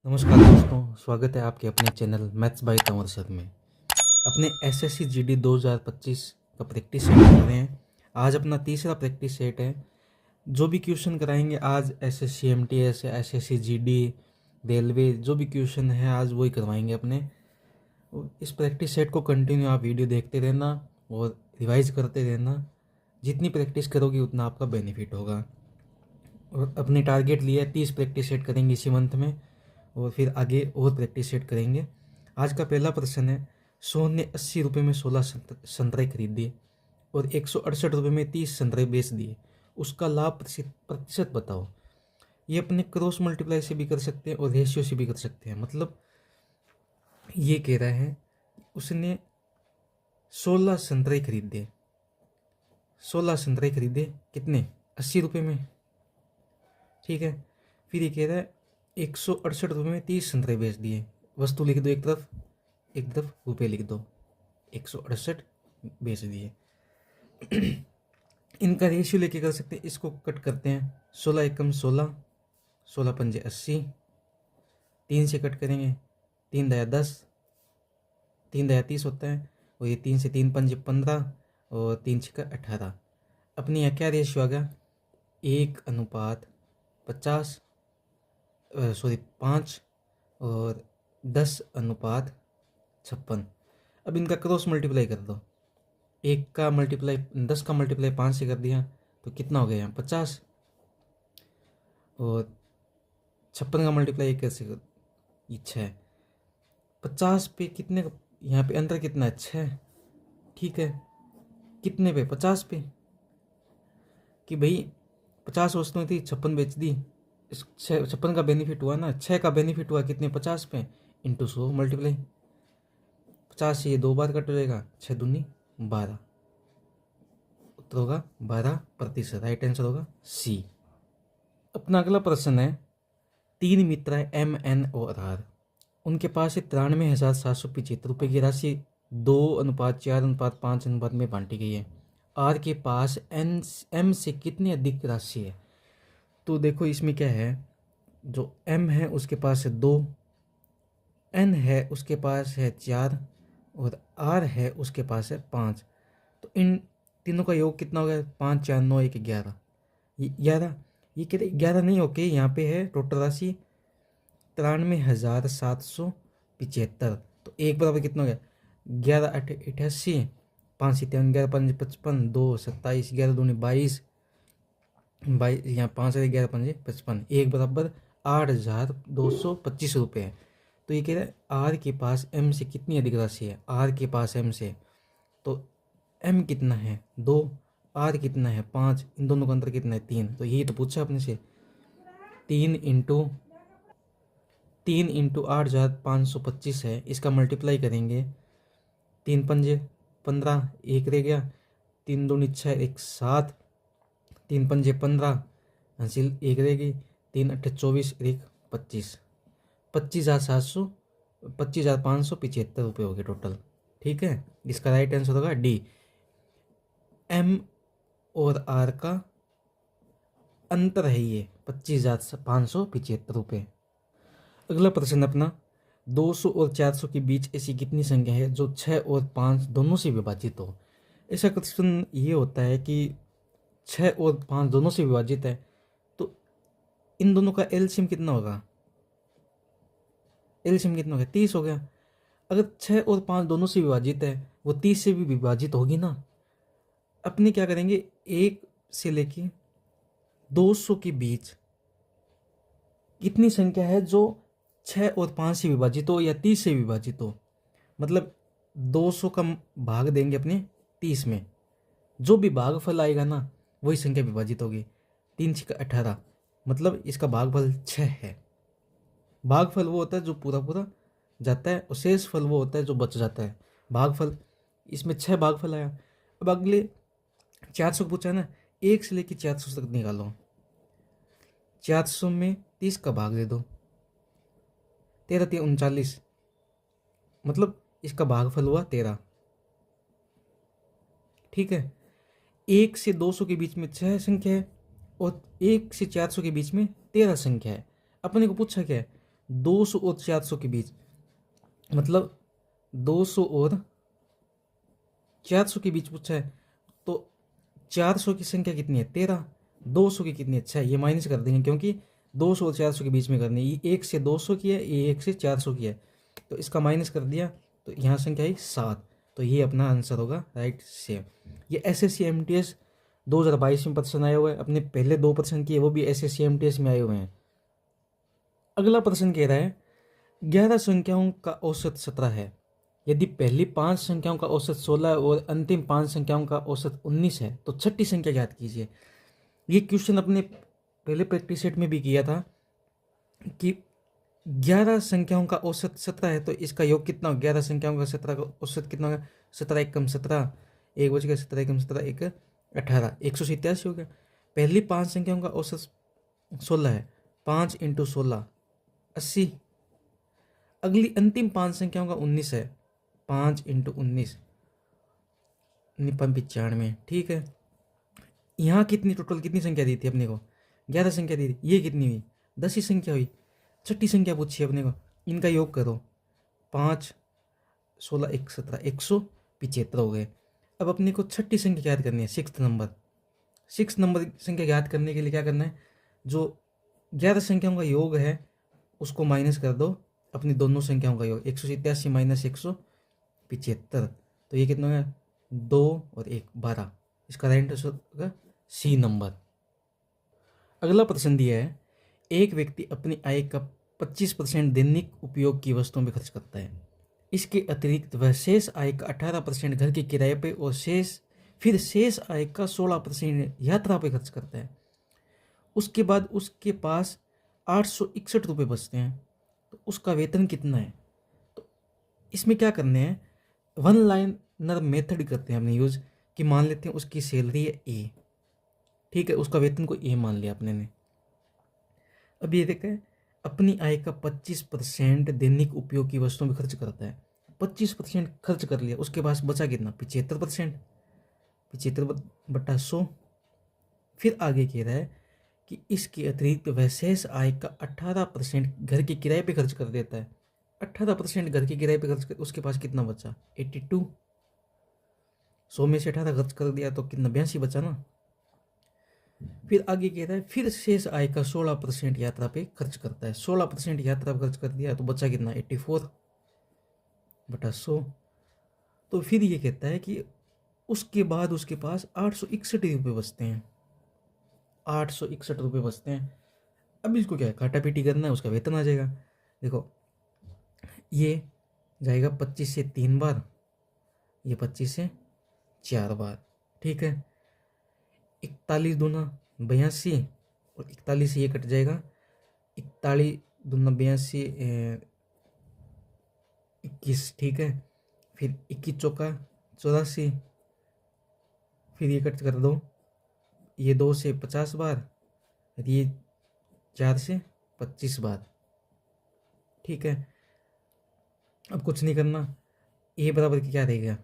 नमस्कार दोस्तों, स्वागत है आपके अपने channel maths by Tanwar sir में। अपने एसएससी जीडी 2025 का प्रैक्टिस सेट कर रहे हैं। आज अपना तीसरा प्रैक्टिस सेट है। जो भी क्वेश्चन कराएंगे आज एसएससी एमटीएस या एसएससी जीडी रेलवे, जो भी क्वेश्चन है आज वही करवाएंगे अपने। इस प्रैक्टिस सेट को कंटिन्यू आप वीडियो देखते रहना और रिवाइज करते रहना। जितनी प्रैक्टिस करोगे उतना आपका बेनिफिट होगा। और अपने टारगेट लिए 30 प्रैक्टिस सेट करेंगे इसी मंथ में और फिर आगे और प्रैक्टिस सेट करेंगे। आज का पहला प्रश्न है, सोहन ने 80 रुपये में 16 संतरे खरीद दिए और 168 रुपये में 30 संतरे बेच दिए। उसका लाभ प्रतिशत बताओ। ये अपने क्रॉस मल्टीप्लाई से भी कर सकते हैं और रेशियो से भी कर सकते हैं। मतलब ये कह रहा है उसने 16 संतरे खरीदे। 16 संतरे खरीदे कितने? 80 रुपये में। ठीक है, फिर ये कह रहा है 168 रुपये में 30 संतरे बेच दिए। वस्तु लिख दो एक तरफ रुपये लिख दो। 168 बेच दिए। इनका रेशियो लेके कर सकते हैं। इसको कट करते हैं। 16 एकम 16, 16 पंजे 80, 3 से कट करेंगे 3 दया 10, 3 दया 30 होता है। और ये 3 से 3 पंजे 15 और 3 छक्का 18। अपनी यहाँ क्या रेशियो आ गया? 1:50, 5 और 10:56। अब इनका क्रॉस मल्टीप्लाई कर दो। 1 का मल्टीप्लाई 10 का मल्टीप्लाई 5 से कर दिया तो कितना हो गया यहाँ? 50। और 56 का मल्टीप्लाई कैसे कर? 6। 50 पे कितने का यहाँ पे अंतर कितना है? 6। ठीक है, कितने पे? 50 पे। कि भाई 50 वस्तुएं थी, 56 बेच दी। 56 का बेनिफिट हुआ ना, 6 का बेनिफिट हुआ कितने? 50 पे इंटू 100 मल्टीप्लाई 50 से ये 2 बार कट हो जाएगा। 6 दूनी 12। उत्तर होगा 12%। राइट आंसर होगा सी। अपना अगला प्रश्न है, 3 मित्र है एम एन और आर। उनके पास 93,775 रुपये की राशि 2:4:5 में बांटी गई है। आर के पास एम से कितनी अधिक राशि है? तो देखो इसमें क्या है, जो एम है उसके पास है 2, एन है उसके पास है 4 और आर है उसके पास है 5। तो इन तीनों का योग कितना हो गया? 5 4 9 1 11। ये 11, ये कहते 11 नहीं, ओके यहाँ पे है टोटल राशि 93,775। तो एक बराबर कितना हो गया? 11 88, 5 7 11 5 55, 2 27, 11 दूनी 22, यहाँ 5 11 5 55, एक बराबर 8,225 रुपये है। तो ये कह रहा है आर के पास एम से कितनी अधिक राशि है? आर के पास एम से, तो एम कितना है? 2, आर कितना है? 5, इन दोनों का अंतर कितना है? 3। तो यही तो पूछा अपने से। 3 इंटू 8,525 है। इसका मल्टीप्लाई करेंगे 3 पंजे 15, 1 रह गया। 3 दूनी 6 1 7, 3 पंजे 15, हासिल 1 रहेगी। 3 8 24 1 25, 25,575 रुपये हो गए टोटल। ठीक है, इसका राइट आंसर होगा डी। एम और आर का अंतर है ये 25,575 रुपये। अगला प्रश्न अपना, 200 और 400 के बीच ऐसी कितनी संख्या है जो 6 और 5 दोनों से विभाजित हो? ऐसा क्वेश्चन ये होता है कि 6 और 5 दोनों से विभाजित है, तो इन दोनों का एलसीएम कितना होगा? एलसीएम कितना हो गया? 30 हो गया। अगर 6 और 5 दोनों से विभाजित है, वो 30 से भी विभाजित होगी ना। अपने क्या करेंगे, 1 से लेके 200 के बीच कितनी संख्या है जो 6 और 5 से विभाजित हो या 30 से विभाजित हो? मतलब 200 का भाग देंगे अपने 30 में, जो भी भागफल आएगा ना वही संख्या विभाजित होगी। 3 6 18, मतलब इसका भागफल 6 है। भागफल वो होता है जो पूरा पूरा जाता है और शेष फल वो होता है जो बच जाता है। भागफल इसमें 6 भागफल आया। अब अगले 400 पूछा है ना, 1 से लेके 400 तक निकालो। 400 में 30 का भाग दे दो, 13 3 39, मतलब इसका भागफल हुआ 13। ठीक है, 1 से 200 के बीच में 6 संख्या है और 1 से 400 के बीच में 13 संख्या है। अपने को पूछा क्या है? 200 और 400 के बीच, मतलब 200 और 400 के बीच पूछा है। तो 400 की संख्या कितनी है? 13। 200 की कितनी है? 6। ये माइनस कर देंगे क्योंकि 200 और 400 के बीच में करनी है। ये 1 से 200 की है, ये 1 से 400 की है, तो इसका माइनस कर दिया तो यहाँ संख्या आई 7। तो ये अपना आंसर होगा राइट से। ये SSC MTS 2022 में प्रश्न आए हुए हैं। अपने पहले 2 प्रश्न किए वो भी SSC MTS में आए हुए हैं। अगला प्रश्न कह रहा है 11 संख्याओं का औसत 17 है। यदि पहली 5 संख्याओं का औसत 16 और अंतिम 5 संख्याओं का औसत 19 है तो छठी संख्या ज्ञात कीजिए। ये क्वेश्चन अपने पहले प्रैक्टिस सेट में भी किया था कि 11 संख्याओं का औसत 17 है तो इसका योग कितना हो? 11 संख्याओं का 17 का औसत कितना होगा? 17 एकम 17, 1 बच गया, 17 एकम 17, 1 18, 187 हो गया। पहली 5 संख्याओं का औसत 16 है, 5 इंटू 16 80। अगली अंतिम 5 संख्याओं का 19 है, 5 इंटू 19 95। ठीक है, यहाँ कितनी टोटल कितनी संख्या दी थी अपने को? 11 संख्या दी थी। ये कितनी हुई? 10 ही संख्या हुई। छठी संख्या पूछी अपने को, इनका योग करो। 5 16 1 17 175 हो गए। अब अपने को छठी संख्या याद करनी है, 6th नंबर। 6 नंबर संख्या याद करने के लिए क्या करना है? जो 11 संख्याओं का योग है उसको माइनस कर दो अपनी दोनों संख्याओं का योग, 187 माइनस 175। तो ये कितना है? 2 और 1 12। इसका राइट आंसर होगा C नंबर। अगला प्रश्न दिया है एक व्यक्ति अपनी आय का 25% दैनिक उपयोग की वस्तुओं में खर्च करता है। इसके अतिरिक्त वह शेष आय का 18% घर के किराए पे और शेष आय का 16% यात्रा पे खर्च करता है। उसके बाद उसके पास 861 रुपये बचते हैं, तो उसका वेतन कितना है? तो इसमें क्या करने हैं? वन लाइनर मेथड करते हैं हमने यूज, कि मान लेते हैं उसकी सैलरी है A, ठीक है, उसका वेतन को A मान लिया अपने ने। अब ये देखा है अपनी आय का 25% दैनिक उपयोग की वस्तुओं में खर्च करता है। 25% खर्च कर लिया, उसके पास बचा कितना? 75%। 75/100। फिर आगे कह रहा है कि इसके अतिरिक्त वह शेष आय का 18% घर के किराए पे खर्च कर देता है। 18% घर के किराए पे खर्च कर, उसके पास कितना बचा? 82। 100 में से 18 खर्च कर दिया तो कितना? 82 बचा ना। फिर आगे कह रहा है फिर शेष आय का 16% यात्रा पे खर्च करता है। 16% यात्रा पे खर्च कर दिया तो बचा कितना? 84/100। तो फिर ये कहता है कि उसके बाद उसके पास 861 रुपये बचते हैं। 861 रुपये बचते हैं। अब इसको क्या है? काटा पीटी करना है, उसका वेतन आ जाएगा। देखो ये जाएगा 25 से 3 बार, ये 25 से 4 बार। ठीक है, 41 दूना 82 और 41 से ये कट जाएगा। 41 दूना 82 21। ठीक है, फिर 21 चौका 84, फिर ये कट कर दो, ये 2 से 50 बार, ये 4 से 25 बार। ठीक है, अब कुछ नहीं करना, ए बराबर की क्या रहेगा?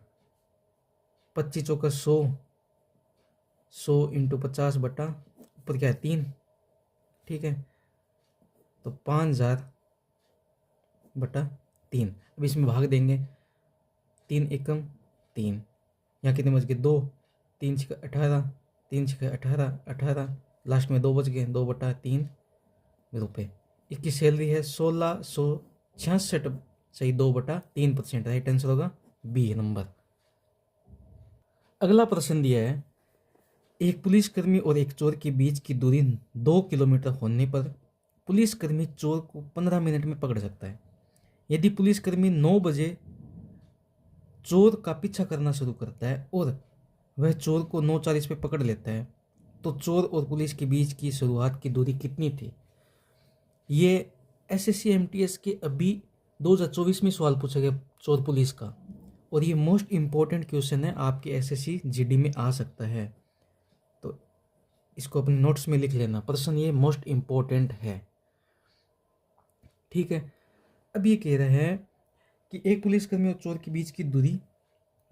25 चौका 100, 100 इंटू 50 बटा ऊपर क्या है? 3। ठीक है, तो 5000/3। अब इसमें भाग देंगे, 3 एकम 3, यहाँ कितने बच गए? 2, 3 छः 18, 3 छः 18, 18, लास्ट में 2 बच गए, 2/3 रुपये। इसकी सैलरी है 1666, सही 2/3%। राइट आंसर होगा B नंबर। अगला प्रश्न दिया है एक पुलिसकर्मी और एक चोर के बीच की दूरी 2 किलोमीटर होने पर पुलिसकर्मी चोर को 15 मिनट में पकड़ सकता है। यदि पुलिसकर्मी 9 बजे चोर का पीछा करना शुरू करता है और वह चोर को 9:40 पे पकड़ लेता है तो चोर और पुलिस के बीच की शुरुआत की दूरी कितनी थी? ये SSC MTS के अभी 2024 में सवाल पूछा गया चोर पुलिस का, और ये मोस्ट इम्पोर्टेंट क्वेश्चन है, आपके SSC GD में आ सकता है। तो इसको अपने नोट्स में लिख लेना, प्रश्न ये मोस्ट इम्पोर्टेंट है। ठीक है, अब ये कह रहा है कि एक पुलिसकर्मी और चोर के बीच की दूरी,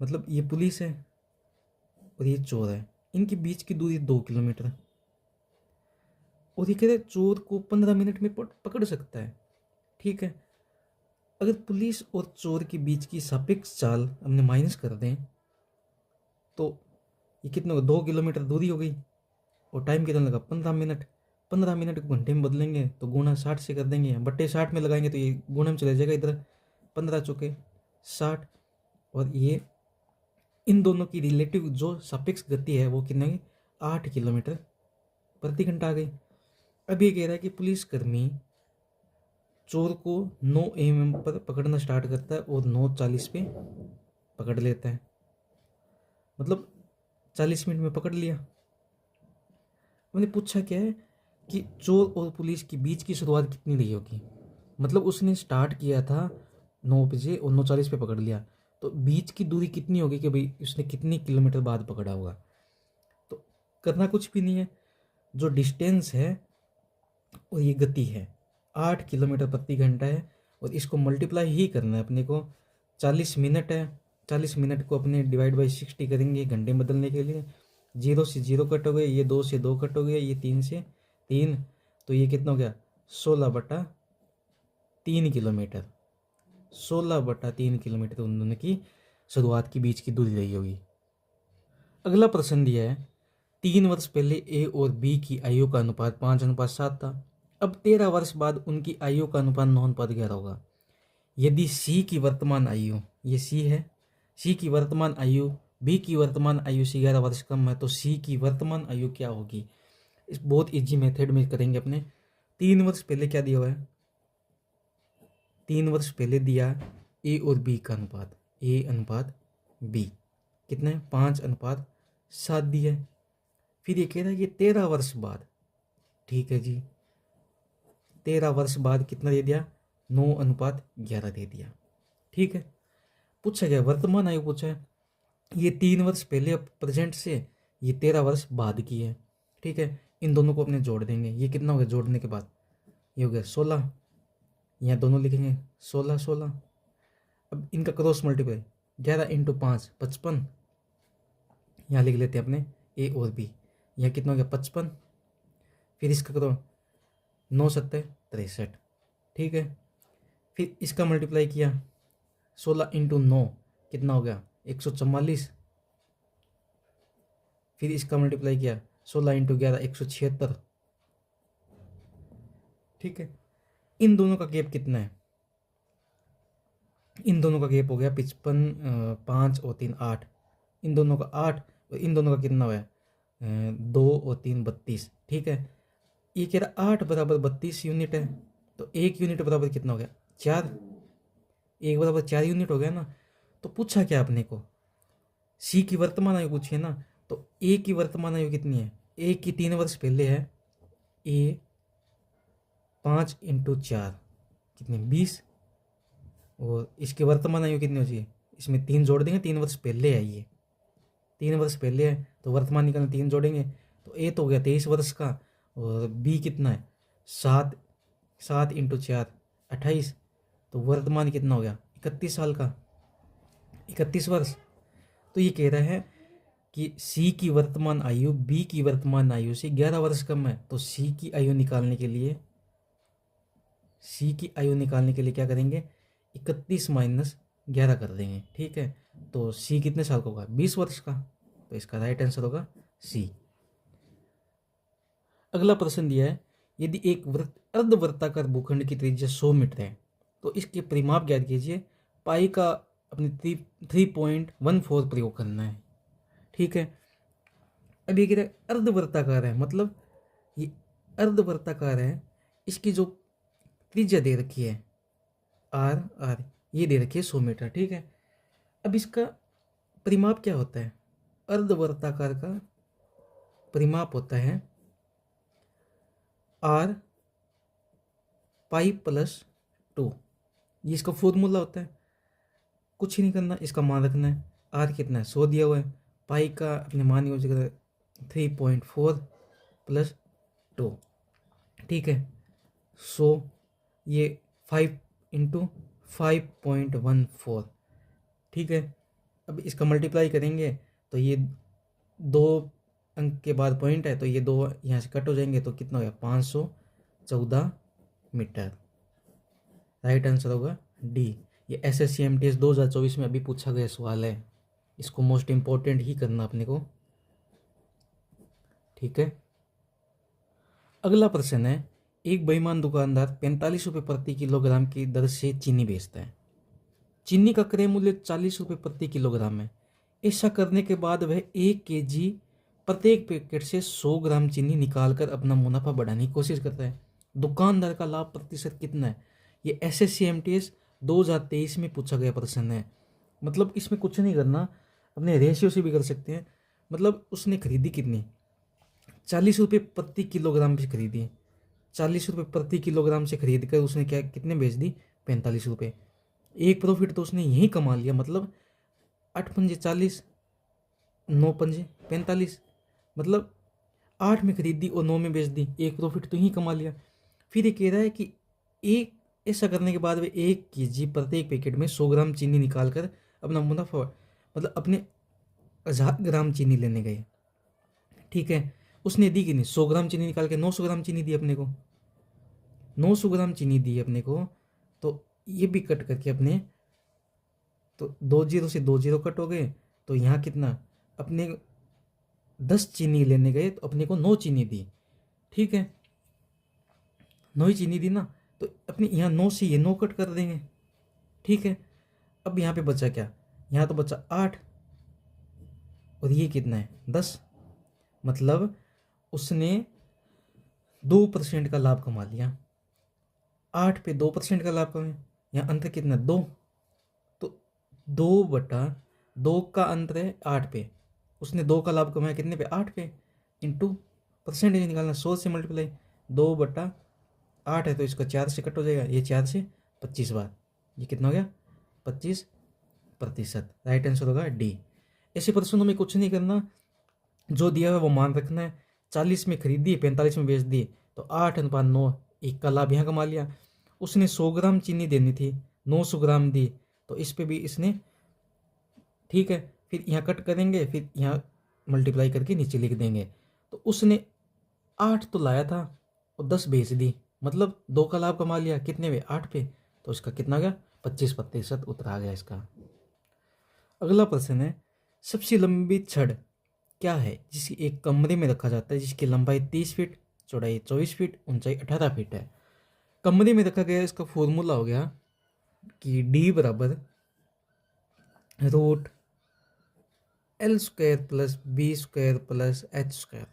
मतलब ये पुलिस है और ये चोर है, इनके बीच की दूरी 2 किलोमीटर, और ये कह रहे चोर को 15 मिनट में पकड़ सकता है। ठीक है। अगर पुलिस और चोर के बीच की सापेक्ष चाल हमने माइनस कर दें तो ये कितने होगा, 2 किलोमीटर दूरी हो गई। और टाइम कितना लगा, 15 मिनट। 15 मिनट को घंटे में बदलेंगे तो गुणा 60 से कर देंगे, बट्टे 60 में लगाएंगे तो ये गुणा में चले जाएगा इधर, 15 चौके 60। और ये इन दोनों की रिलेटिव जो सापेक्ष गति है वो कितनी, 8 किलोमीटर प्रति घंटा आ गई। अब ये कह रहा है कि पुलिसकर्मी चोर को 9 AM पर पकड़ना स्टार्ट करता है और 9:40 पे पकड़ लेता है, मतलब 40 मिनट में पकड़ लिया। मैंने पूछा क्या है कि चोर और पुलिस के बीच की शुरुआत कितनी रही होगी, मतलब उसने स्टार्ट किया था 9 बजे और 9:40 पे पकड़ लिया, तो बीच की दूरी कितनी होगी कि भाई उसने कितनी किलोमीटर बाद पकड़ा होगा। तो करना कुछ भी नहीं है, जो डिस्टेंस है और ये गति है 8 किलोमीटर प्रति घंटा है, और इसको मल्टीप्लाई ही करना है अपने को। 40 मिनट है, 40 मिनट को अपने डिवाइड बाई 60 करेंगे घंटे में बदलने के लिए। 0 से 0 कट हो गए, ये 2 से 2 कट हो गया, ये 3 से 3, तो ये कितना हो गया, 16/3 किलोमीटर। 16/3 किलोमीटर उन दोनों की शुरुआत की बीच की दूरी रही होगी। अगला प्रश्न दिया है, 3 वर्ष पहले ए और बी की आयु का अनुपात 5:7 था। अब 13 वर्ष बाद उनकी आयु का अनुपात 9:11 होगा। यदि सी की वर्तमान आयु, ये सी है, सी की वर्तमान आयु बी की वर्तमान आयु से 11 वर्ष कम है, तो सी की वर्तमान आयु क्या होगी। इस बहुत इजी मेथड में करेंगे अपने। 3 वर्ष पहले क्या दिया हुआ है, 3 वर्ष पहले दिया ए और बी का अनुपात, ए अनुपात बी कितना है, 5:7 दिया है। फिर ये कह रहा है कि 13 वर्ष बाद, ठीक है जी, 13 वर्ष बाद कितना दे दिया, 9:11 दे दिया। ठीक है। पूछा गया वर्तमान आयु पूछा है, ये 3 वर्ष पहले प्रेजेंट से, ये 13 वर्ष बाद की है। ठीक है, इन दोनों को अपने जोड़ देंगे, ये कितना हो गया जोड़ने के बाद, ये हो गया 16, यहाँ दोनों लिखेंगे 16 16। अब इनका क्रॉस मल्टीप्लाई, 11 × 5 55, यहाँ लिख लेते हैं अपने ए और बी, यहाँ कितना हो गया 55। फिर इसका करो 9 7 63, ठीक है। फिर इसका मल्टीप्लाई किया 16 × 9 कितना हो गया 144। फिर इसका मल्टीप्लाई किया 16 × 11 176, ठीक है। इन दोनों का गैप कितना है, इन दोनों का गैप हो गया 55, 5 और 3 8, इन दोनों का 8, और इन दोनों का कितना हुआ है 2 और 3 32, ठीक है। ये कह रहा 8 बराबर 32 यूनिट है, तो 1 यूनिट बराबर कितना हो गया 4, 1 बराबर 4 यूनिट हो गया ना। तो पूछा क्या अपने को, सी की वर्तमान आयु पूछी है ना, तो ए की वर्तमान आयु कितनी है, ए की 3 वर्ष पहले है, ए 5 × 4 कितने 20, और इसकी वर्तमान आयु कितनी हो चाहिए, इसमें 3 जोड़ देंगे, 3 वर्ष पहले है, ये 3 वर्ष पहले है तो वर्तमान निकालने 3 जोड़ेंगे, तो ए तो हो गया 23 वर्ष का, और बी कितना है 7 × 4 28, तो वर्तमान कितना हो गया 31 साल का, 31 वर्ष। तो ये कह रहा है कि सी की वर्तमान आयु बी की वर्तमान आयु से 11 वर्ष कम है, तो सी की आयु निकालने के लिए, सी की आयु निकालने के लिए क्या करेंगे 31 - 11 कर देंगे, ठीक है। तो सी कितने साल का होगा 20 वर्ष का, तो इसका राइट आंसर होगा सी। अगला प्रश्न दिया है, यदि एक अर्धवृत्ताकार भूखंड की त्रिज्या 100 मीटर है तो इसके परिमाप ज्ञात कीजिए। पाई का अपने 3.14 प्रयोग करना है, ठीक है। अब ये कह रहा है अर्धवृत्ताकार है, मतलब ये अर्धवृत्ताकार है, इसकी जो त्रिज्या दे रखी है आर, ये दे रखी है 100 मीटर, ठीक है। अब इसका परिमाप क्या होता है, अर्धवृत्ताकार का परिमाप होता है आर पाई + 2, ये इसका फॉर्मूला होता है। कुछ ही नहीं करना, इसका मान रखना है, आर कितना है 100 दिया हुआ है, पाई का अपने मान यूज कर 3.4 + 2, ठीक है। 100 ये 5 × 5.14, ठीक है। अब इसका मल्टीप्लाई करेंगे तो ये 2 अंक के बाद पॉइंट है, तो ये 2 यहाँ से कट हो जाएंगे, तो कितना हो गया 514 मीटर। राइट आंसर होगा डी। ये SSC MTS 2024 में अभी पूछा गया सवाल है, इसको मोस्ट इम्पोर्टेंट ही करना अपने को। ठीक है, अगला प्रश्न है, एक बेईमान दुकानदार 45 रुपये प्रति किलोग्राम की दर से चीनी बेचता है। चीनी का क्रय मूल्य 40 रुपये प्रति किलोग्राम है। ऐसा करने के बाद वह 1 kg प्रत्येक पैकेट से 100 ग्राम चीनी निकालकर अपना मुनाफा बढ़ाने की कोशिश करता है। दुकानदार का लाभ प्रतिशत कितना है? ये SSC MTS 2023 में पूछा गया प्रश्न है। मतलब इसमें कुछ नहीं करना, अपने रेशियो से भी कर सकते हैं। मतलब उसने खरीदी कितनी, 40 रुपये प्रति किलोग्राम से खरीदी, 40 रुपये प्रति किलोग्राम से खरीद कर उसने क्या कितने बेच दी, 45 रुपये। एक प्रॉफिट तो उसने यही कमा लिया, मतलब 8 पंजे 40, 9 पंजे 45, मतलब 8 में खरीदी और 9 में बेच दी, एक प्रॉफिट तो यही कमा लिया। फिर ये कह रहा है कि एक ऐसा करने के बाद वे 1 kg प्रत्येक पैकेट में 100 ग्राम चीनी निकाल कर अपना मुनाफा, मतलब अपने 1000 ग्राम चीनी लेने गए। ठीक है, उसने दी कि नहीं, 100 ग्राम चीनी निकाल के 900 ग्राम चीनी दी अपने को, 900 ग्राम चीनी दी अपने को। तो ये भी कट करके अपने, तो 2 जीरो से 2 जीरो कट हो गए। तो यहाँ कितना, अपने 10 चीनी लेने गए तो अपने को 9 चीनी दी। ठीक है, 9 ही चीनी दी ना, तो अपने यहाँ 9 से ये 9 कट कर देंगे। ठीक है, अब यहाँ पे बचा क्या, यहाँ तो बचा 8 और ये कितना है 10, मतलब उसने 2% का लाभ कमा लिया। 8 पे 2% का लाभ कमाया, यहाँ अंतर कितना 2, तो 2/2 का अंतर है 8 पे। उसने 2 का लाभ कमाया कितने पे, 8 पे, इंटू परसेंटेज निकालना 100 से मल्टीप्लाई, 2/8 है तो इसका 4 से कट हो जाएगा, ये 4 से 25 बार, ये कितना हो गया 25%। राइट आंसर होगा डी। ऐसे प्रश्नों में कुछ नहीं करना, जो दिया है वो मान रखना है। 40 में खरीदी, 45 में बेच दी, तो 8/9, 1 का लाभ यहाँ कमा लिया। उसने 100 ग्राम चीनी देनी थी, 900 ग्राम दी, तो इस पे भी इसने, ठीक है, फिर यहाँ कट करेंगे, फिर यहाँ मल्टीप्लाई करके नीचे लिख देंगे। तो उसने 8 तो लाया था और 10 बेच दी, मतलब 2 का लाभ कमा लिया कितने पे, 8 पे, तो इसका कितना गया 25% उत्तर आ गया इसका। अगला प्रश्न है, सबसे लंबी छड़ क्या है जिसे एक कमरे में रखा जाता है, जिसकी लंबाई 30 फीट, चौड़ाई 24 फीट, ऊंचाई 18 फीट है। कमरे में रखा गया, इसका फॉर्मूला हो गया कि D बराबर √L² plus B² plus H²।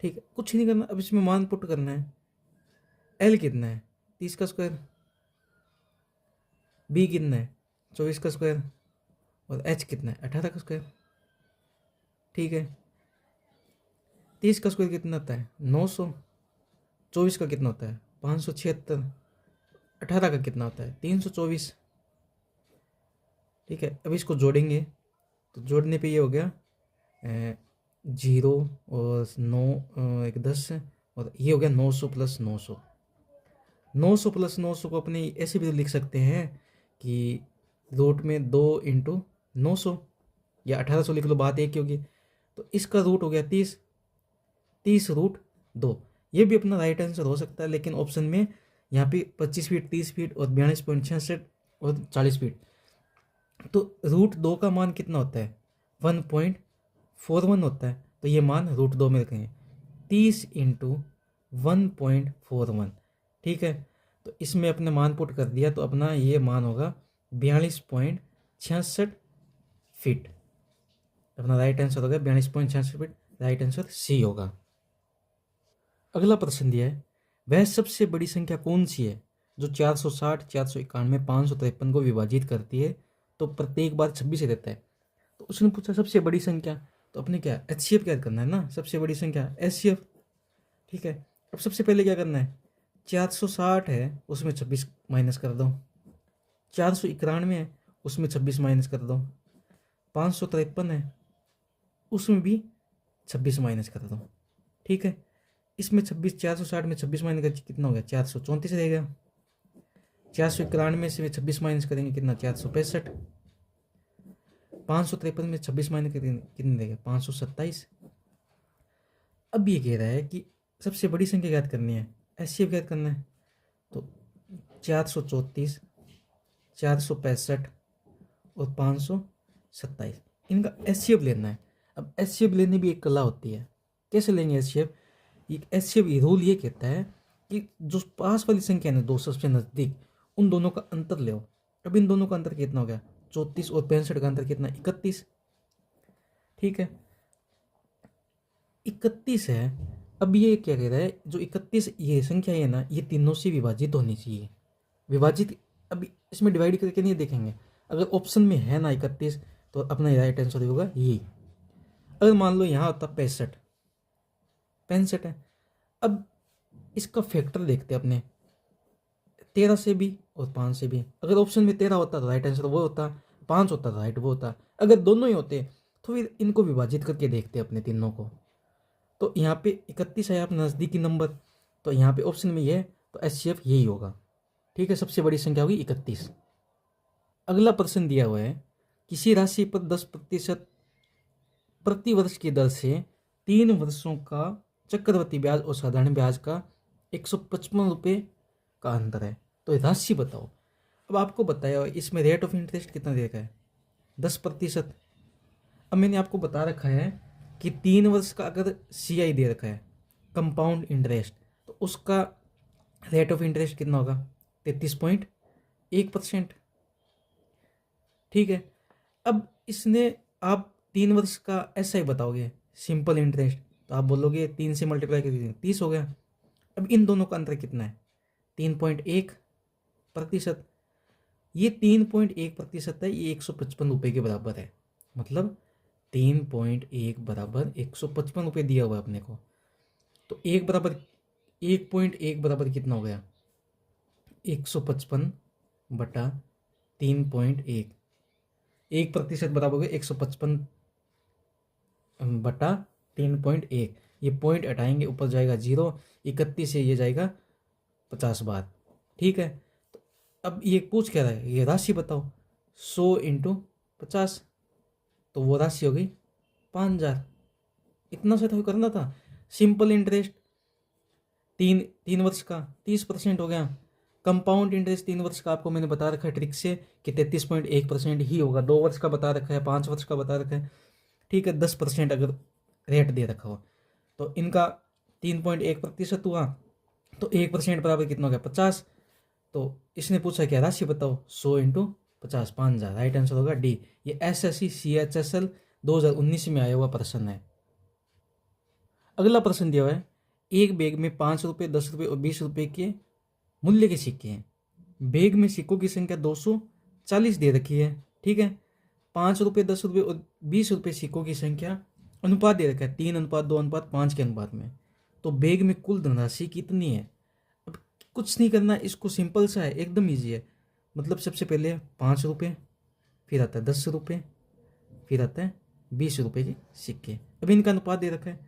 ठीक है, कुछ नहीं करना, अब इसमें मान पुट करना है। L कितना है 30 का स्क्वायर, B कितना है 24 का स्क्वायर, और H कितना है 18 का स्क्वायर। ठीक है, 30 का स्क्वायर कितना होता है 900, 24 का कितना होता है 576, 18 का कितना होता है 324। ठीक है, अब इसको जोड़ेंगे, तो जोड़ने पे ये हो गया 0 और 9, एक 10, और ये हो गया 900 प्लस 900। 900 प्लस 900 को अपने ऐसे भी तो लिख सकते हैं कि रूट में 2 इंटू 900 या 1800 लिख लो, बात एक ही होगी। तो इसका रूट हो गया 30, 30√2। ये भी अपना राइट आंसर हो सकता है, लेकिन ऑप्शन में यहाँ पे 25 फीट, 30 फीट और 42.66 और 40 फीट। तो √2 का मान कितना होता है 1.41 होता है, तो ये मान √2 में रखेंगे, 30 इंटू 1.41। ठीक है, तो इसमें अपने मान पुट कर दिया, तो अपना ये मान होगा 42.66 फीट। अपना राइट आंसर होगा 42.66 फीट, राइट आंसर सी होगा। अगला प्रश्न दिया है, वह सबसे बड़ी संख्या कौन सी है जो 460, 491, 553 को विभाजित करती है तो प्रत्येक बार 26 रहता है। तो उसने पूछा सबसे बड़ी संख्या, तो अपने क्या HCF क्या करना है ना, सबसे बड़ी संख्या HCF। ठीक है, अब सबसे पहले क्या करना है, 460 है उसमें 26 माइनस कर दो, 491 है उसमें 26 माइनस कर दो, 553 है उसमें भी 26 माइनस कर दो। ठीक है, इसमें 26, 460 में 26 माइनस कर कितना हो गया 434 रहेगा। 491 से 26 माइनस करेंगे कितना 465। 553 में 26 माइनस करेंगे कितने देगा 527। अब ये कह रहा है कि सबसे बड़ी संख्या ज्ञात करनी है, HCF ज्ञात करना है। तो 434, 465 और 527, इनका एचसीएफ लेना है। अब एचसीएफ लेने भी एक कला होती है। कैसे लेंगे एचसीएफ? एचसीएफ रूल ये कहता है कि जो पास वाली संख्या है दो सबसे नज़दीक, उन दोनों का अंतर ले। अब इन दोनों का अंतर कितना हो गया? 34 और 65 का अंतर कितना? 31। ठीक है, 31 है। अब ये क्या कह रहा है, जो 31 ये संख्या है ना, ये तीनों से विभाजित होनी चाहिए। विभाजित, अभी इसमें डिवाइड करके नहीं देखेंगे। अगर ऑप्शन में है ना 31, तो अपना राइट आंसर होगा ये। अगर मान लो यहाँ होता 65, 65 है। अब इसका फैक्टर देखते हैं अपने, 13 से भी और 5 से भी। अगर ऑप्शन में 13 होता तो राइट आंसर वो होता, 5 होता तो राइट वो होता। अगर दोनों ही होते तो फिर इनको विभाजित करके देखते अपने तीनों को। तो यहाँ पे 31 है अपना नज़दीकी नंबर, तो यहाँ पे ऑप्शन में ये है, तो एचसीएफ यही होगा। ठीक है, सबसे बड़ी संख्या होगी 31। अगला प्रश्न दिया हुआ है, किसी राशि पर 10% प्रति वर्ष की दर से 3 वर्षों का चक्रवृद्धि ब्याज और साधारण ब्याज का 155 रुपये का अंतर है, तो राशि बताओ। अब आपको बताया हुआ इसमें रेट ऑफ इंटरेस्ट कितना दे रखा है? 10%। अब मैंने आपको बता रखा है कि 3 वर्ष का अगर सीआई दे रखा है, कंपाउंड इंटरेस्ट, तो उसका रेट ऑफ इंटरेस्ट कितना होगा? 33.1%। ठीक है, अब इसने आप 3 वर्ष का एसआई बताओगे, सिंपल इंटरेस्ट, तो आप बोलोगे 3 से मल्टीप्लाई कर 30 हो गया। अब इन दोनों का अंतर कितना है? 3.1%। ये 3.1% है, ये 155 रुपये के बराबर है। मतलब 3.1 बराबर 155 रुपये दिया हुआ है अपने को। तो 1.1 बराबर कितना हो गया? 155 बटा 3.1। 1% बराबर हो गया 155 बटा 3.1। ये पॉइंट हटाएंगे, ऊपर जाएगा 0, 31 से ये जाएगा 50 बार। ठीक है, तो अब ये पूछ क्या रहा है, ये राशि बताओ। 100 × 50, तो वो राशि हो गई 5000। इतना सा तो करना था। सिंपल इंटरेस्ट 3 वर्ष का 30% हो गया। कंपाउंड इंटरेस्ट 3 वर्ष का आपको मैंने बता रखा है ट्रिक से कि 33.1% ही होगा। 2 वर्ष का बता रखा है, 5 वर्ष का बता रखा है। ठीक है, 10% अगर रेट दे रखा हो, तो इनका 3.1% हुआ, तो 1% बराबर कितना हो गया? 50। तो इसने पूछा क्या राशि बताओ? 100 × 50, 5000। राइट आंसर होगा डी। ये एसएससी CHSL 2019 में आया हुआ प्रश्न है। अगला प्रश्न दिया हुआ है, एक बैग में 5 रुपये, 10 रुपये और 20 रुपये के मूल्य के सिक्के हैं। बैग में सिक्कों की संख्या 240 दे रखी है। ठीक है, 5 रुपये, 10 रुपये और 20 रुपये सिक्कों की संख्या अनुपात दे रखा है 3:2:5 के अनुपात में। तो बैग में कुल धनराशि कितनी है? अब कुछ नहीं करना, इसको सिंपल सा है, एकदम ईजी है। मतलब सबसे पहले 5 रुपये, फिर आता है 10 रुपये, फिर आता है 20 रुपये के सिक्के। अब इनका अनुपात दे रखा है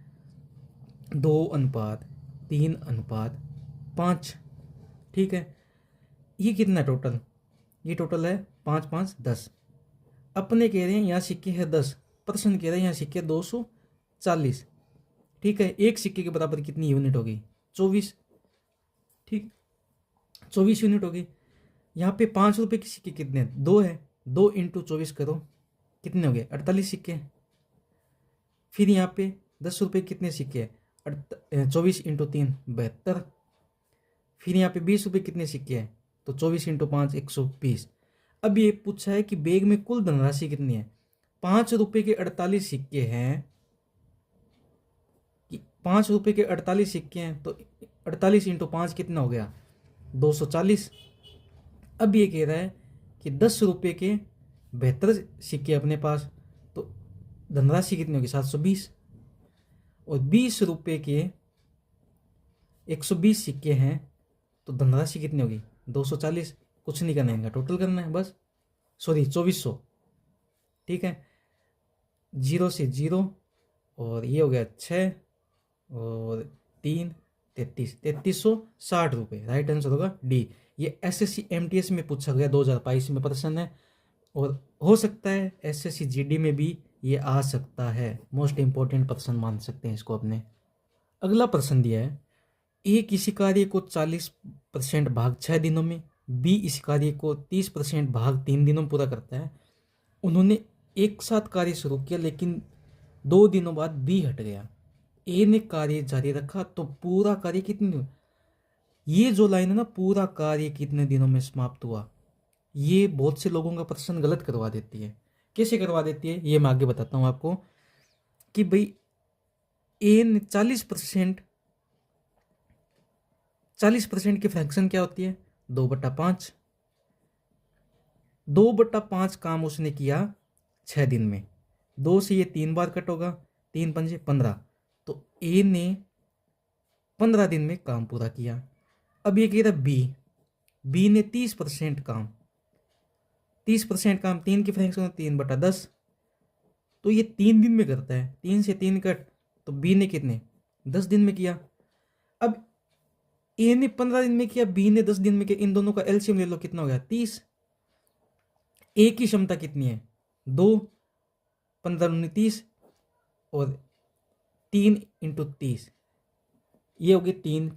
2:3:5। ठीक है, ये कितना टोटल? ये टोटल है 5, 5, 10। अपने कह रहे हैं यहाँ सिक्के है 10, प्रश्न कह रहे हैं यहाँ सिक्के 240। ठीक है, एक सिक्के के बराबर कितनी यूनिट होगी? 24। ठीक, 24 यूनिट होगी। यहाँ पे 5 रुपये के सिक्के कितने हैं? 2 है, 2 × 24 करो, कितने हो गए? 48 सिक्के। फिर यहाँ पे 10 रुपये कितने सिक्के हैं? 24 × 3 72। फिर यहाँ पे 20 रुपये कितने सिक्के हैं? तो 24 × 5 120। अब ये पूछा है कि बैग में कुल धनराशि कितनी है। 5 रुपये के 48 सिक्के हैं, 5 रुपये के 48 सिक्के हैं, तो 48 × 5 कितना हो गया? 240। अब ये कह रहा है कि 10 रुपये के 72 सिक्के अपने पास, तो धनराशि कितनी होगी? 720। और 20 रुपये के 120 सिक्के हैं, तो धनराशि कितनी होगी? 240। कुछ नहीं करना है, इनका टोटल करना है बस। सॉरी, 2400। ठीक है, 0 से 0, और ये हो गया 6 और 3 33, 3360 रुपये। राइट आंसर होगा डी। ये SSC MTS में पूछा गया 2022 में प्रश्न है, और हो सकता है SSC GD में भी ये आ सकता है। मोस्ट इंपॉर्टेंट प्रश्न मान सकते हैं इसको अपने। अगला प्रश्न दिया है, ए किसी कार्य को 40% भाग 6 दिनों में बी इस कार्य को 30% भाग 3 दिनों में पूरा करता है। उन्होंने एक साथ कार्य शुरू किया, लेकिन 2 दिनों बाद बी हट गया। ए ने कार्य जारी रखा तो पूरा कार्य कितने दिन, ये जो लाइन है ना, पूरा कार्य कितने दिनों में समाप्त हुआ, ये बहुत से लोगों का प्रश्न गलत करवा देती है। कैसे करवा देती है ये मैं आगे बताता हूँ आपको। कि भाई ए ने 40% की फ्रैक्शन क्या होती है, 2/5। 2/5 काम उसने किया 6 दिन में। 2 से ये 3 बार कट होगा, 3 पंजे 15, तो ए ने 15 दिन में काम पूरा किया। अब ये कह रहा बी ने 30% काम, 30% काम 3 की फ्रैक्शन 3/10, तो ये 3 दिन में करता है। 3 से 3 कट, तो बी ने कितने 10 दिन में किया। अब ए ने 15 दिन में किया, बी ने 10 दिन में किया, इन दोनों का एलसीएम ले लो, कितना हो गया 30। ए की क्षमता कितनी है 2, 15 30 और 3 × 30, ये होगी 3।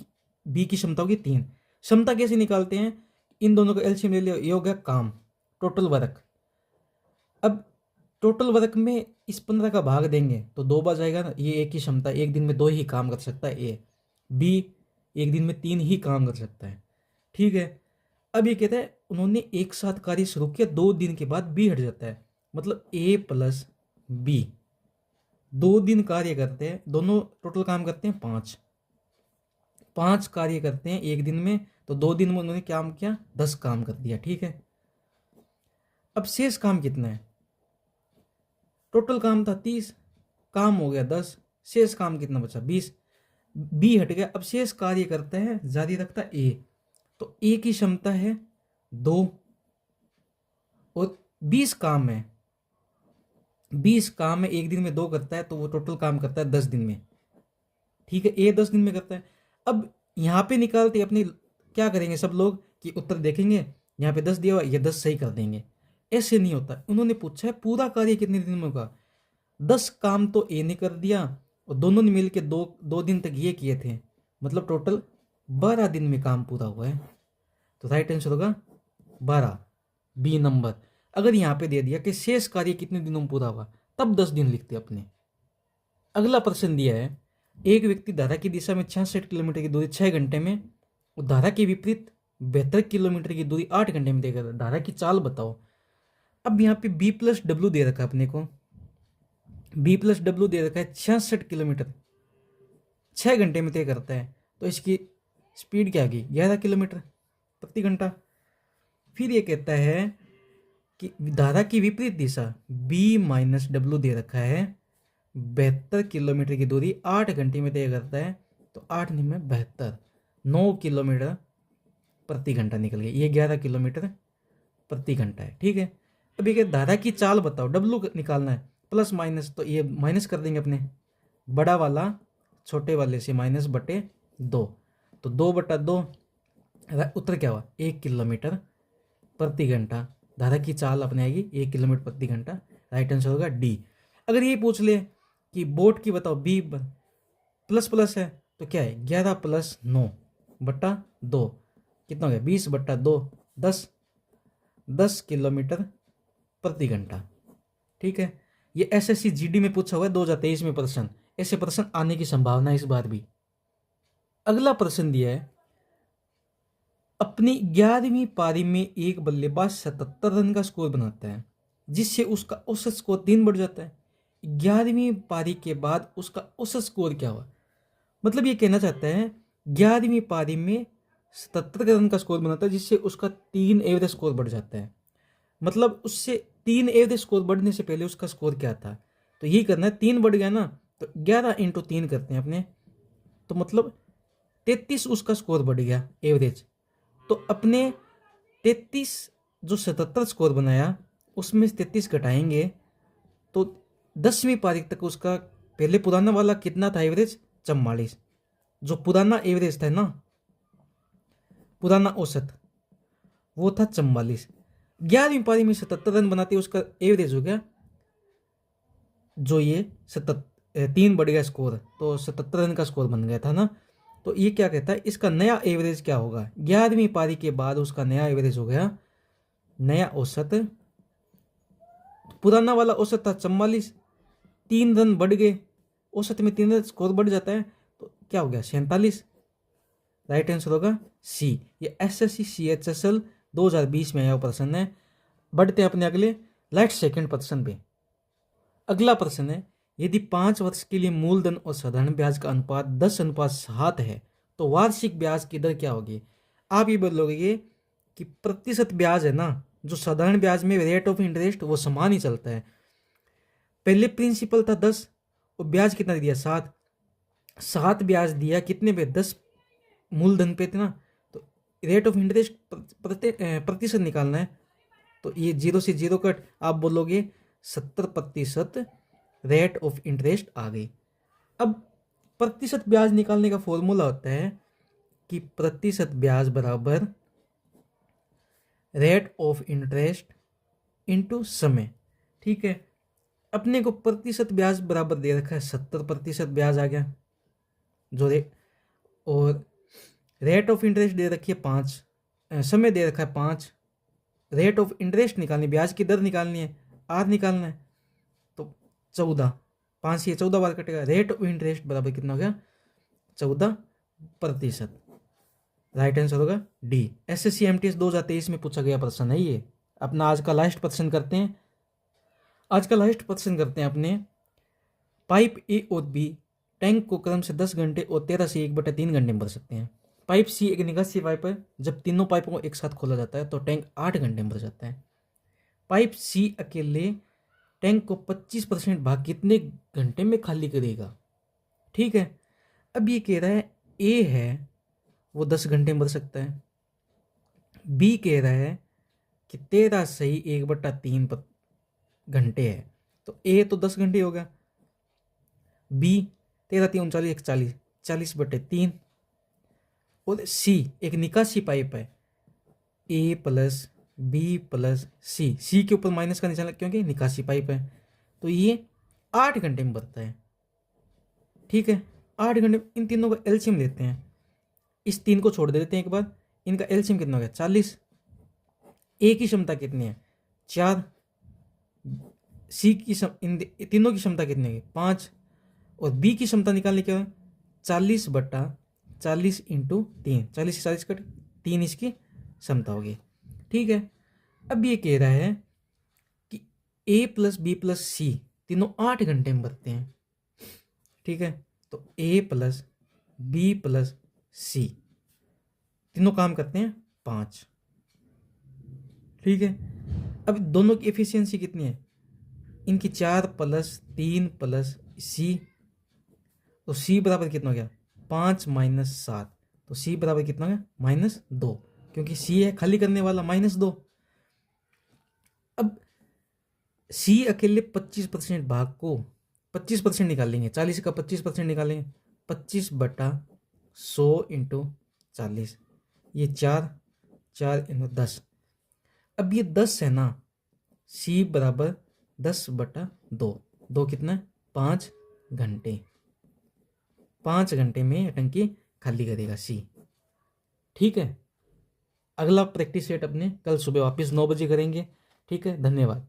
बी की क्षमता होगी 3। क्षमता कैसे निकालते हैं, इन दोनों का एलसीएम ले लिया, ये हो गया काम, टोटल वर्क। अब टोटल वर्क में इस 15 का भाग देंगे तो 2 बार जाएगा ना, ये ए की क्षमता, एक दिन में 2 ही काम कर सकता है ए। बी एक दिन में 3 ही काम कर सकता है, ठीक है। अब ये कहता है उन्होंने एक साथ कार्य शुरू किया, 2 दिन के बाद बी हट जाता है, मतलब ए प्लस बी 2 दिन कार्य करते हैं, दोनों टोटल काम करते हैं 5 कार्य करते हैं एक दिन में, तो 2 दिन में उन्होंने क्या किया 10 काम कर दिया, ठीक है। अब शेष काम कितना है, टोटल काम था 30, काम हो गया 10, शेष काम कितना बचा 20, बी हट गया। अब शेष कार्य करता है जारी रखता है ए, तो ए की क्षमता है 2 और 20 काम है, 20 काम है, एक दिन में 2 करता है, तो वो टोटल काम करता है 10 दिन में, ठीक है। ए 10 दिन में करता है। अब यहाँ पे निकालते अपने क्या करेंगे सब लोग कि उत्तर देखेंगे, यहाँ पे 10 दिया हुआ, ये 10 सही कर देंगे, ऐसे नहीं होता। उन्होंने पूछा है पूरा कार्य कितने दिन में होगा, 10 काम तो ए ने कर दिया और दोनों ने मिलकर 2 दिन तक ये किए थे, मतलब टोटल 12 दिन में काम पूरा हुआ है, तो राइट आंसर होगा 12, बी नंबर। अगर यहाँ पे दे दिया कि शेष कार्य कितने दिनों में पूरा हुआ, तब 10 दिन लिखते अपने। अगला प्रश्न दिया है, एक व्यक्ति धारा की दिशा में 66 किलोमीटर की दूरी 6 घंटे में और धारा के विपरीत 72 किलोमीटर की दूरी 8 घंटे में देगा, धारा की चाल बताओ। अब यहाँ पे बी प्लस डब्ल्यू दे रखा है अपने को, बी प्लस डब्ल्यू दे रखा है 66 किलोमीटर 6 घंटे में तय करता है, तो इसकी स्पीड क्या होगी 11 किलोमीटर प्रति घंटा। फिर ये कहता है कि धारा की विपरीत दिशा बी माइनस डब्ल्यू दे रखा है, 72 किलोमीटर की दूरी 8 घंटे में तय करता है, तो 8 में 72, 9 किलोमीटर प्रति घंटा निकल गया, ये 11 किलोमीटर प्रति घंटा है, ठीक है। अब ये धारा की चाल बताओ, डब्ल्यू निकालना है, प्लस माइनस, तो ये माइनस कर देंगे अपने, बड़ा वाला छोटे वाले से -/2, तो 2/2, उत्तर क्या हुआ 1 किलोमीटर प्रति घंटा। धारा की चाल अपने आएगी 1 किलोमीटर प्रति घंटा, राइट आंसर होगा डी। अगर ये पूछ ले कि बोट की बताओ, बी प्लस प्लस है तो क्या है 11 + 9/2, कितना हो गया 20/2, 10 किलोमीटर प्रति घंटा, ठीक है। ये एसएससी जीडी में पूछा हुआ है 2023 में प्रश्न, ऐसे प्रश्न आने की संभावना है इस बार भी। अगला प्रश्न दिया है, अपनी 11वीं पारी में एक बल्लेबाज 77 रन का स्कोर बनाता है, जिससे उसका औसत स्कोर 3 बढ़ जाता है। 11वीं पारी के बाद उसका औसत स्कोर क्या हुआ, मतलब ये कहना चाहता है 11वीं पारी में 77 रन का स्कोर बनाता है, जिससे उसका 3 एवरेज स्कोर बढ़ जाता है। मतलब उससे 3 एवरेज स्कोर बढ़ने से पहले उसका स्कोर क्या था, तो यही करना है, 3 बढ़ गया ना, तो 11 × 3 करते हैं अपने, तो मतलब 33 उसका स्कोर बढ़ गया एवरेज। तो अपने 33 जो 77 स्कोर बनाया उसमें 33 घटाएंगे, तो 10वीं पारी तक उसका पहले पुराना वाला कितना था एवरेज 44, जो पुराना एवरेज था ना, पुराना औसत वो था 44। 11वीं पारी में 77 रन बनाते उसका एवरेज हो गया, जो ये 3 बढ़ गया स्कोर, तो 77 रन का स्कोर बन गया था ना, तो ये क्या कहता है, इसका नया एवरेज क्या होगा, 11वीं पारी के बाद उसका नया एवरेज हो गया, नया औसत, पुराना वाला औसत था 44, 3 रन बढ़ गए, औसत में 3 रन स्कोर बढ़ जाता है, तो क्या हो गया 47। राइट आंसर होगा सी। ये SSC CHSL 2020 में आया प्रश्न है। बढ़ते हैं अपने अगले लास्ट सेकंड प्रश्न पे। अगला प्रश्न है, यदि 5 वर्ष के लिए मूलधन और साधारण ब्याज का अनुपात 10:7 है तो वार्षिक ब्याज की दर क्या होगी। आप ये बोलोगे कि प्रतिशत ब्याज है ना, जो साधारण ब्याज में रेट ऑफ इंटरेस्ट वो समान ही चलता है। पहले प्रिंसिपल था 10 और ब्याज कितना दिया 7 ब्याज दिया कितने पे, 10 मूलधन पे थे ना, तो रेट ऑफ इंटरेस्ट प्रतिशत निकालना है, तो ये 0 से 0 कट, आप बोलोगे 70% रेट ऑफ इंटरेस्ट आ गई। अब प्रतिशत ब्याज निकालने का फॉर्मूला होता है कि प्रतिशत ब्याज बराबर रेट ऑफ इंटरेस्ट इनटू समय। ठीक है, अपने को प्रतिशत ब्याज बराबर दे रखा है 70% ब्याज आ गया जो और रेट ऑफ इंटरेस्ट दे रखी है 5, समय दे रखा है 5, रेट ऑफ इंटरेस्ट निकालनी, ब्याज की दर निकालनी है, आर निकालना है, तो 14, 5 से 14 बार कटेगा, रेट ऑफ इंटरेस्ट बराबर कितना हो गया 14%। राइट आंसर होगा डी। SSC MTS 2023 में पूछा गया प्रश्न है ये। अपना आज का लास्ट प्रश्न करते हैं। अपने पाइप ए और बी टैंक को क्रम से 10 घंटे और 13 से 1/3 घंटे में भर सकते हैं। पाइप सी एक निकासी पाइप है, जब तीनों पाइपों को एक साथ खोला जाता है तो टैंक 8 घंटे में भर जाता है। पाइप सी अकेले टैंक को 25% भाग कितने घंटे में खाली करेगा। ठीक है, अब ये कह रहा है ए है वो 10 घंटे में भर सकता है, बी कह रहा है कि 13 सही 1/3 घंटे है, तो ए तो 10 घंटे होगा, बी 13 3 39 140 40/3, और सी एक निकासी पाइप है, ए प्लस बी प्लस सी के ऊपर माइनस का निशान क्योंकि निकासी पाइप है, तो ये 8 घंटे में भरता है। ठीक है, 8 घंटे, इन तीनों का एलसीएम लेते हैं, इस 3 को छोड़ देते हैं एक बार, इनका एलसीएम कितना हो गया 40। ए की क्षमता कितनी है 4, सी की इन तीनों की क्षमता कितनी है 5, और बी की क्षमता निकालने के बाद 40/40 इंटू 3, 40 से 40 कट 3 इसकी क्षमता होगी। ठीक है, अब ये कह रहा है कि ए प्लस बी प्लस सी तीनों 8 घंटे में भरते हैं। ठीक है, तो ए प्लस बी प्लस सी तीनों काम करते हैं 5। ठीक है, अब दोनों की एफिशिएंसी कितनी है, इनकी 4 + 3 + सी, तो सी बराबर कितना हो गया 5 - 7, तो सी बराबर कितना हो गया -2, क्योंकि सी है खाली करने वाला -2। अब सी अकेले 25% भाग को 25% निकालेंगे, 40 का 25% निकालेंगे, 25/100 इंटू 40, ये 4 × 10। अब ये 10 है ना, सी बराबर 10/2, 2 कितना है 5 घंटे, 5 घंटे में टंकी खाली करेगा सी। ठीक है, अगला प्रैक्टिस सेट अपने कल सुबह वापस 9 बजे करेंगे। ठीक है, धन्यवाद।